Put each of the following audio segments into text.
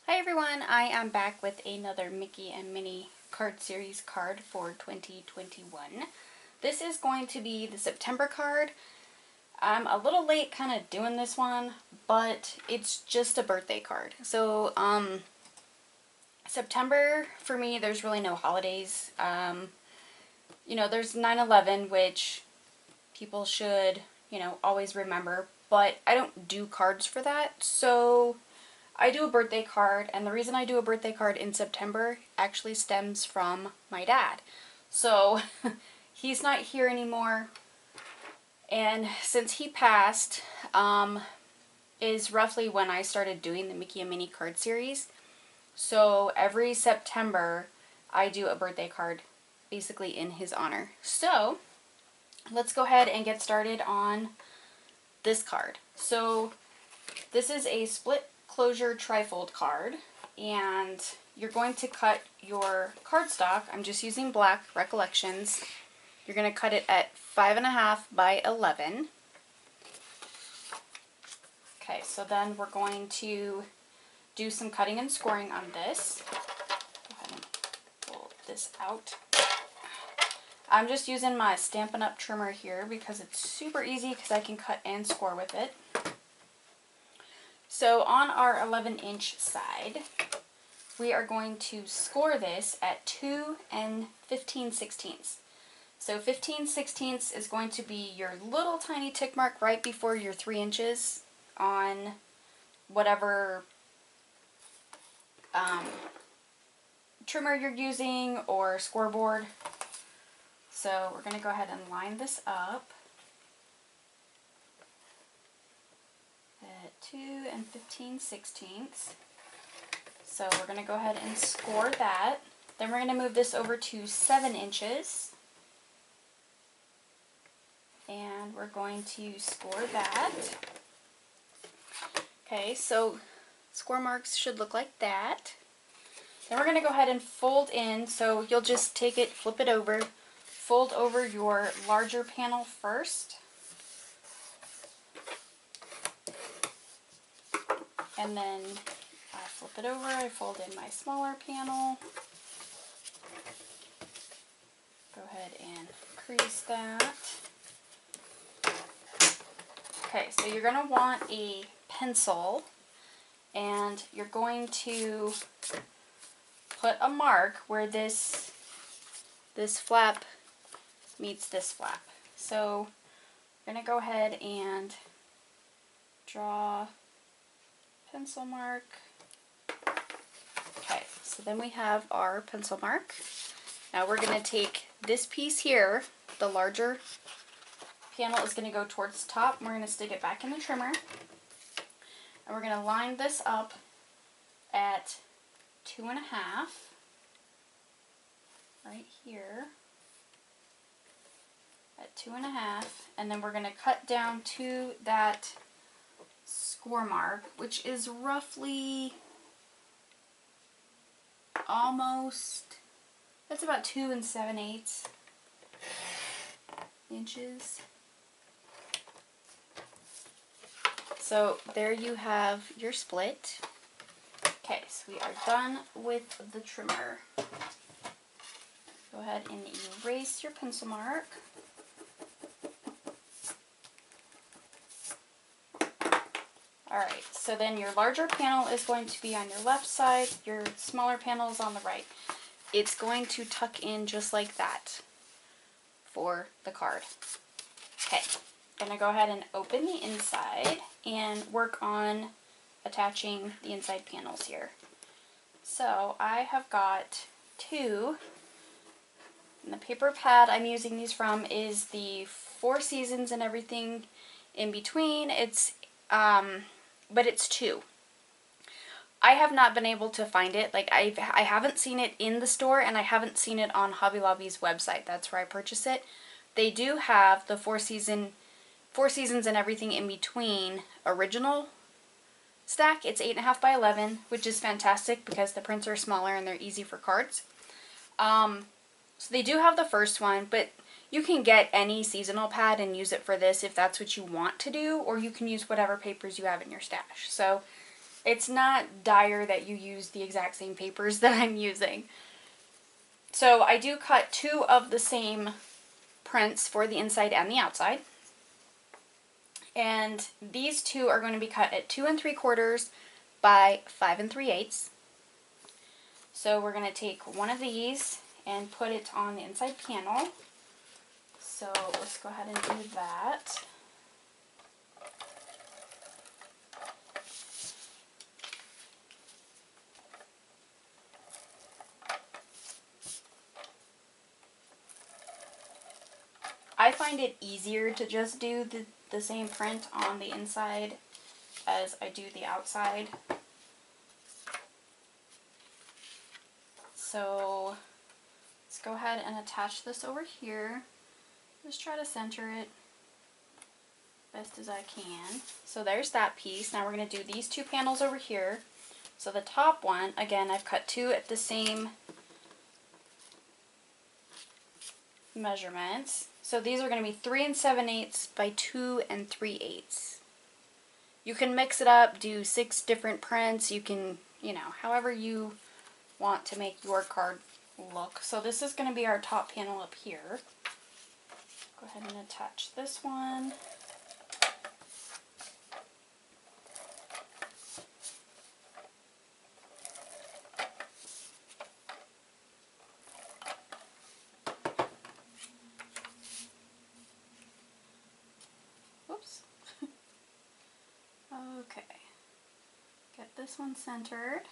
Hi everyone, I am back with another Mickey and Minnie card series card for 2021. This is going to be the September card. I'm a little late kind of doing this one, but it's just a birthday card. So, September, for me, there's really no holidays. There's 9/11, which people should, always remember, but I don't do cards for that, so I do a birthday card, and the reason I do a birthday card in September actually stems from my dad. So, he's not here anymore, and since he passed, is roughly when I started doing the Mickey and Minnie card series. So, every September, I do a birthday card, basically in his honor. So, let's go ahead and get started on this card. So, this is a split closure trifold card, and you're going to cut your cardstock. I'm just using black Recollections. You're going to cut it at 5.5 by 11. Okay, so then we're going to do some cutting and scoring on this. Go ahead and pull this out. I'm just using my Stampin' Up! Trimmer here because it's super easy because I can cut and score with it. So on our 11-inch side, we are going to score this at 2 15/16. So 15/16 is going to be your little tiny tick mark right before your 3 inches on whatever trimmer you're using or scoreboard. So we're going to go ahead and line this up at 2 15/16. So we're going to go ahead and score that. Then we're going to move this over to 7 inches. And we're going to score that. Okay, so score marks should look like that. Then we're going to go ahead and fold in. So you'll just take it, flip it over, fold over your larger panel first. And then I flip it over, I fold in my smaller panel. Go ahead and crease that. Okay, so you're going to want a pencil, and you're going to put a mark where this flap meets this flap. So I'm going to go ahead and draw pencil mark. Okay, so then we have our pencil mark. Now we're going to take this piece here, the larger panel is going to go towards the top, and we're going to stick it back in the trimmer. And we're going to line this up at 2.5 right here at 2.5, and then we're going to cut down to that score mark, which is roughly almost, that's about 2 7/8 inches. So there you have your split. Okay, so we are done with the trimmer. Go ahead and erase your pencil mark. Alright, so then your larger panel is going to be on your left side, your smaller panel is on the right. It's going to tuck in just like that for the card. Okay, I'm going to go ahead and open the inside and work on attaching the inside panels here. So I have got 2, and the paper pad I'm using these from is the Four Seasons and Everything in Between. It's but it's 2. I have not been able to find it. Like I haven't seen it in the store, and I haven't seen it on Hobby Lobby's website. That's where I purchase it. They do have the Four Seasons and Everything in Between original stack. It's 8.5 by 11, which is fantastic because the prints are smaller and they're easy for cards. So they do have the first one, but you can get any seasonal pad and use it for this if that's what you want to do, or you can use whatever papers you have in your stash. So It's not dire that you use the exact same papers that I'm using. So I do cut 2 of the same prints for the inside and the outside. And these 2 are going to be cut at 2 3/4 by 5 3/8. So we're going to take one of these and put it on the inside panel. So let's go ahead and do that. I find it easier to just do the same print on the inside as I do the outside. So let's go ahead and attach this over here. Just try to center it best as I can. So there's that piece. Now we're going to do these 2 panels over here. So the top one, again, I've cut 2 at the same measurements. So these are going to be 3 7/8 by 2 3/8. You can mix it up, do 6 different prints. You can, however you want to make your card look. So this is going to be our top panel up here. Go ahead and attach this one. Oops. Okay. Get this one centered.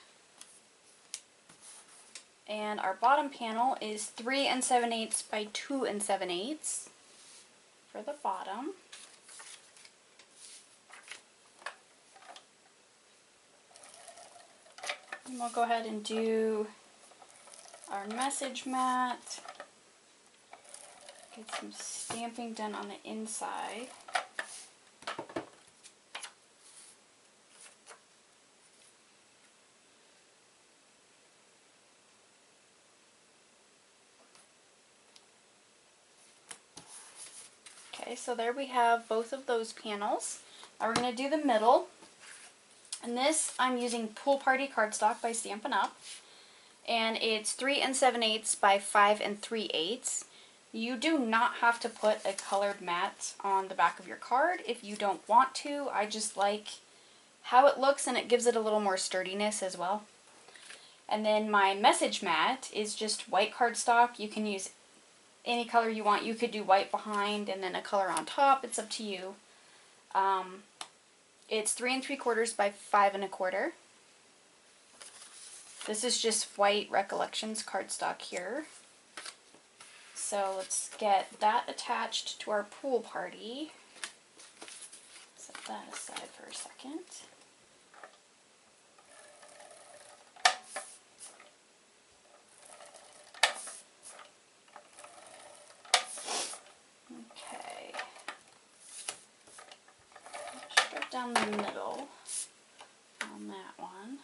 And our bottom panel is 3 7/8 by 2 7/8 for the bottom. And we'll go ahead and do our message mat. Get some stamping done on the inside. Okay, so there we have both of those panels. Now we're going to do the middle. And this, I'm using Pool Party cardstock by Stampin' Up. And it's 3 7/8 by 5 3/8. You do not have to put a colored mat on the back of your card if you don't want to. I just like how it looks, and it gives it a little more sturdiness as well. And then my message mat is just white cardstock. You can use any color you want. You could do white behind and then a color on top. It's up to you. It's 3 3/4 by 5 1/4. This is just white Recollections cardstock here. So let's get that attached to our Pool Party. Set that aside for a second. Okay. Straight down the middle on that one.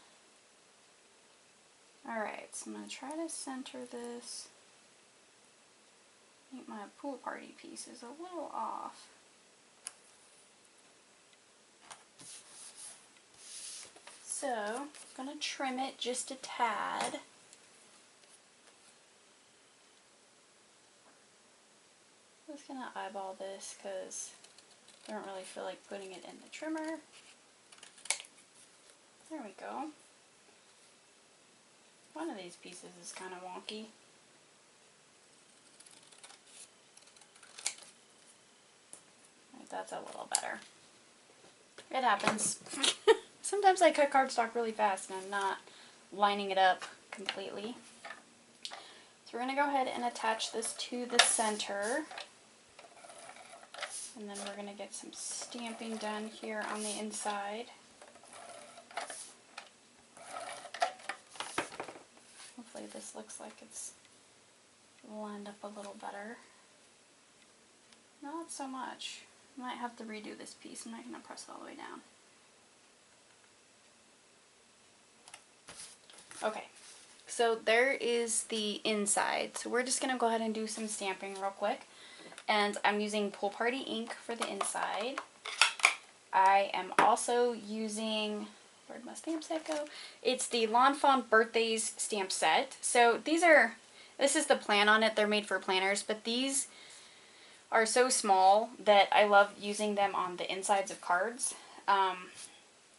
Alright, so I'm going to try to center this. I think my Pool Party piece is a little off. So, I'm going to trim it just a tad. I'm just going to eyeball this because I don't really feel like putting it in the trimmer. There we go. One of these pieces is kind of wonky. Right, that's a little better. It happens. Sometimes I cut cardstock really fast and I'm not lining it up completely. So we're going to go ahead and attach this to the center. And then we're going to get some stamping done here on the inside. Hopefully this looks like it's lined up a little better. Not so much. I might have to redo this piece. I'm not going to press it all the way down. Okay, so there is the inside. So we're just going to go ahead and do some stamping real quick. And I'm using Pool Party ink for the inside. I am also using Where'd my stamp set go? It's the Lawn Fawn Birthdays stamp set. So this is the plan on it. They're made for planners, but these are so small that I love using them on the insides of cards. I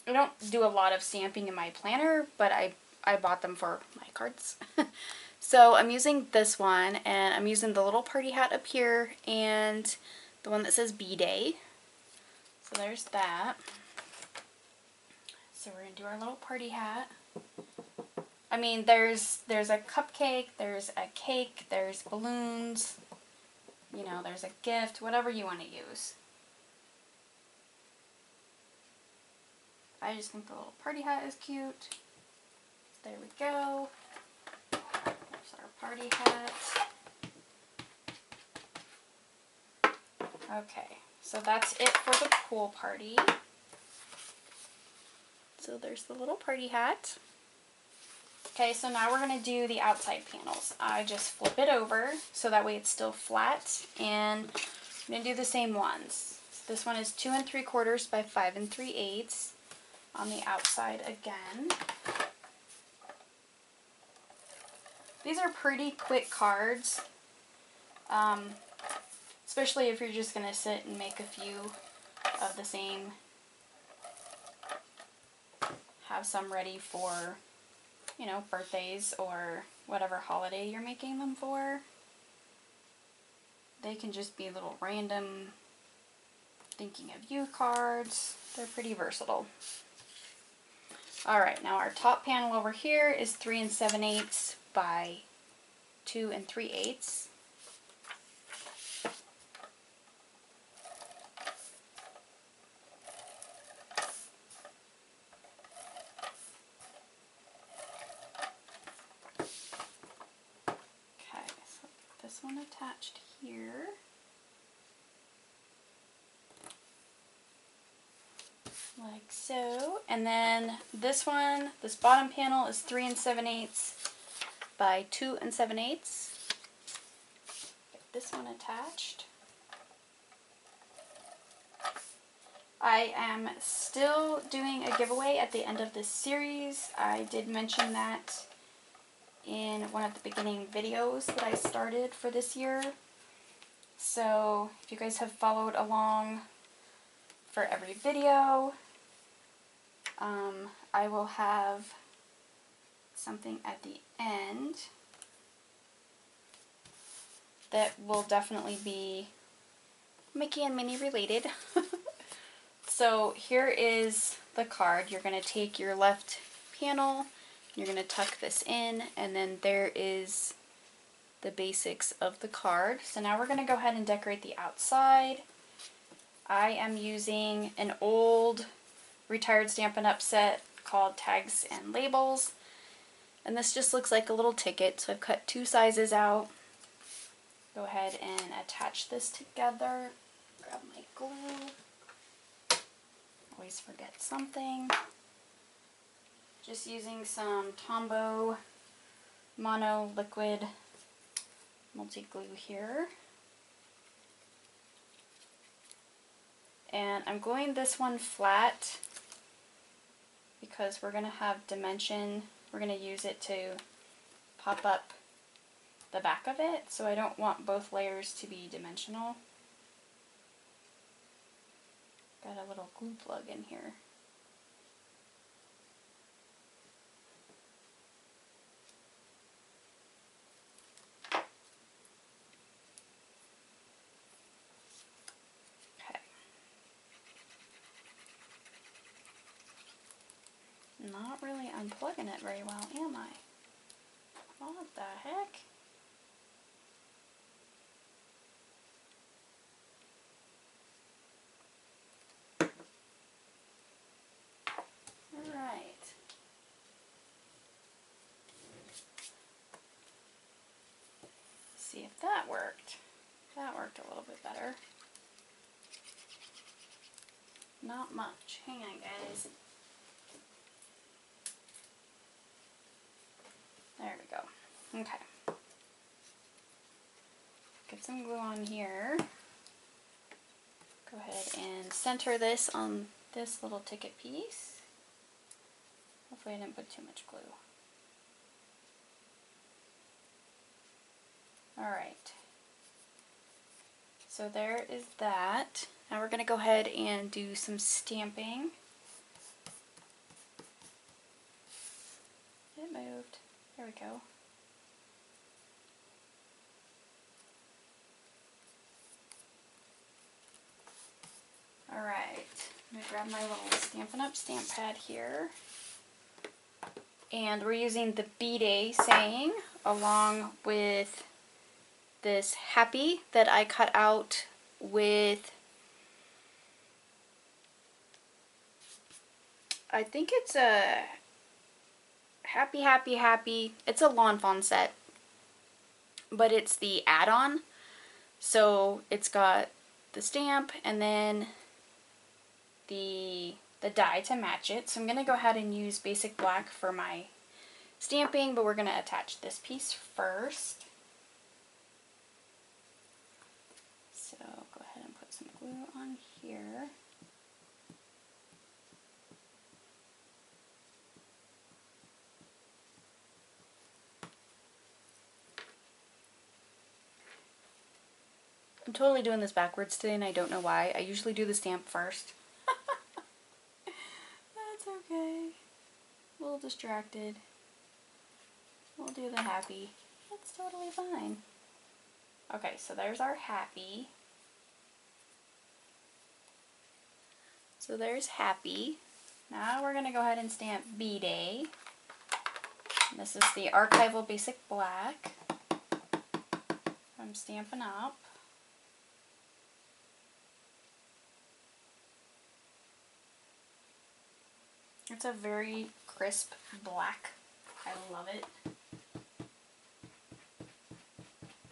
don't do a lot of stamping in my planner, but I bought them for my cards. So I'm using this one, and I'm using the little party hat up here and the one that says B-Day. So there's that. So we're going to do our little party hat. I mean, there's a cupcake, there's a cake, there's balloons, you know, there's a gift, whatever you want to use. I just think the little party hat is cute. There we go. There's our party hat. Okay, so that's it for the pool party. So there's the little party hat. Okay, so now we're going to do the outside panels. I just flip it over so that way it's still flat, and I'm going to do the same ones. So this one is 2 3/4 by 5 3/8 on the outside again. These are pretty quick cards, especially if you're just going to sit and make a few of the same. Have some ready for, you know, birthdays or whatever holiday you're making them for. They can just be little random thinking of you cards. They're pretty versatile. Alright, now our top panel over here is 3 7/8 by 2 3/8. This one attached here. Like so. And then this one, this bottom panel is 3 7/8 by 2 7/8. Get this one attached. I am still doing a giveaway at the end of this series. I did mention that in one of the beginning videos that I started for this year. So if you guys have followed along for every video, I will have something at the end that will definitely be Mickey and Minnie related. So here is the card. You're going to take your left panel, you're going to tuck this in, and then there is the basics of the card. So now we're going to go ahead and decorate the outside. I am using an old retired Stampin' Up! Set called Tags and Labels. And this just looks like a little ticket, so I've cut 2 sizes out. Go ahead and attach this together. Grab my glue. Always forget something. Just using some Tombow Mono Liquid multi-glue here. And I'm gluing this one flat because we're going to have dimension. We're going to use it to pop up the back of it, so I don't want both layers to be dimensional. Got a little glue plug in here. Okay. Not really unplugging it very well, am I? What the heck? Alright. See if that worked. That worked a little bit better. Not much. Hang on, guys. There we go. Okay. Get some glue on here. Go ahead and center this on this little ticket piece. Hopefully I didn't put too much glue. Alright. So there is that. Now we're going to go ahead and do some stamping. It moved. There we go. Alright, I'm going to grab my little Stampin' Up! Stamp pad here. And we're using the B-Day saying along with this happy that I cut out with, I think it's a happy, happy, happy. It's a Lawn Fawn set, but it's the add-on. So it's got the stamp and then the die to match it. So I'm going to go ahead and use basic black for my stamping, but we're going to attach this piece first. So go ahead and put some glue on here. I'm totally doing this backwards today and I don't know why. I usually do the stamp first. That's okay. A little distracted. We'll do the happy. That's totally fine. Okay, so there's our happy. So there's happy. Now we're going to go ahead and stamp B-Day. This is the Archival Basic Black. I'm Stampin' Up! It's a very crisp black. I love it.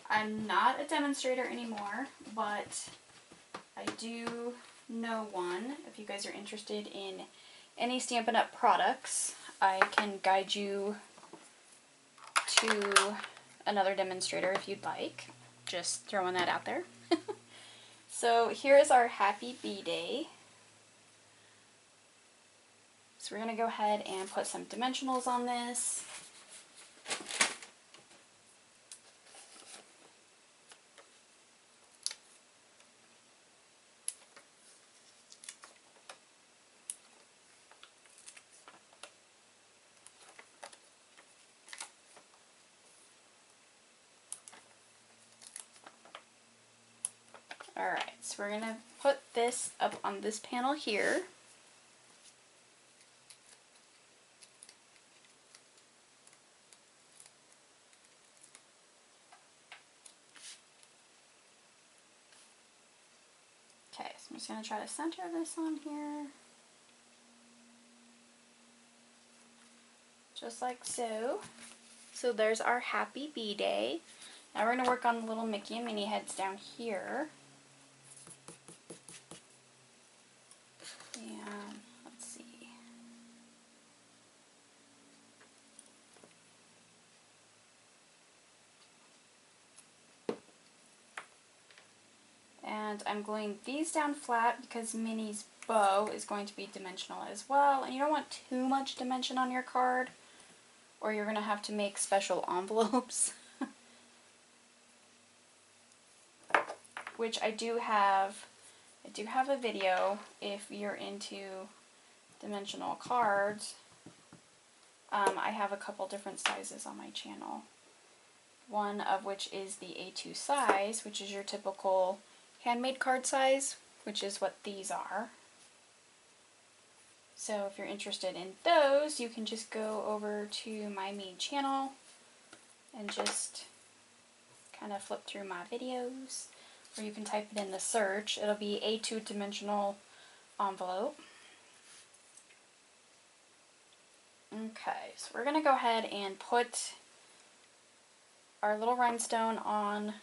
I'm not a demonstrator anymore, but I do know one. If you guys are interested in any Stampin' Up! Products, I can guide you to another demonstrator if you'd like. Just throwing that out there. So here is our happy B-Day. So we're going to go ahead and put some dimensionals on this. Alright, so we're going to put this up on this panel here. Okay, so I'm just going to try to center this on here. Just like so. So there's our happy B-Day. Now we're going to work on the little Mickey and Minnie heads down here. And let's see. And I'm gluing these down flat because Minnie's bow is going to be dimensional as well. And you don't want too much dimension on your card, or you're going to have to make special envelopes. Which I do have a video if you're into dimensional cards. I have a couple different sizes on my channel. One of which is the A2 size, which is your typical handmade card size, which is what these are. So if you're interested in those, you can just go over to my main channel and just kind of flip through my videos, or you can type it in the search. It'll be A2 dimensional envelope. Okay, so we're going to go ahead and put our little rhinestone on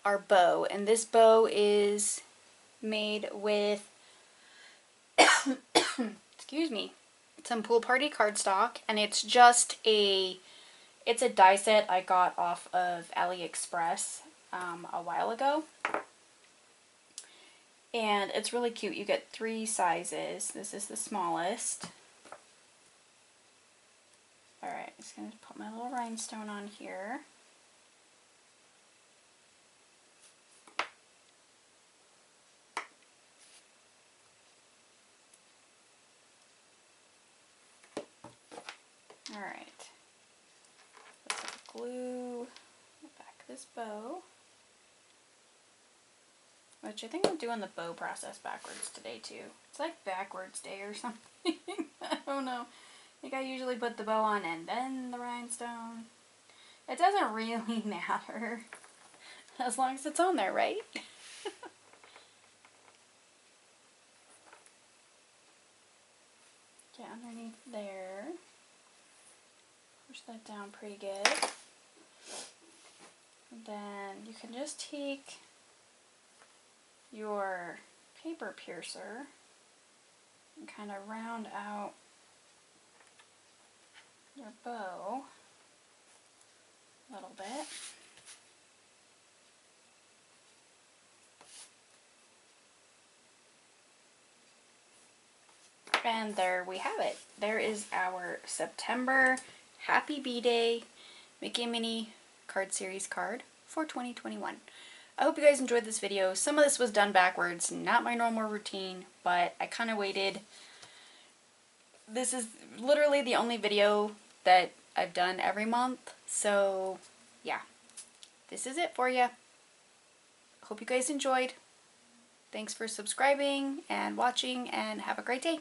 our bow, and this bow is made with excuse me, some Pool Party cardstock, and it's just it's a die set I got off of AliExpress a while ago, and it's really cute. You get 3 sizes. This is the smallest. Just going to put my little rhinestone on here. Alright. Let's glue back this bow. Which I think I'm doing the bow process backwards today too. It's like backwards day or something. I don't know. I think I usually put the bow on and then the rhinestone. It doesn't really matter. As long as it's on there, right? Get underneath there. Push that down pretty good. And then you can just take your paper piercer and kind of round out your bow a little bit. And there we have it. There is our September Happy B-Day Mickey and Minnie card series card for 2021. I hope you guys enjoyed this video. Some of this was done backwards, not my normal routine, but I kind of waited. This is literally the only video that I've done every month, so yeah, this is it for you. Hope you guys enjoyed. Thanks for subscribing and watching, and have a great day.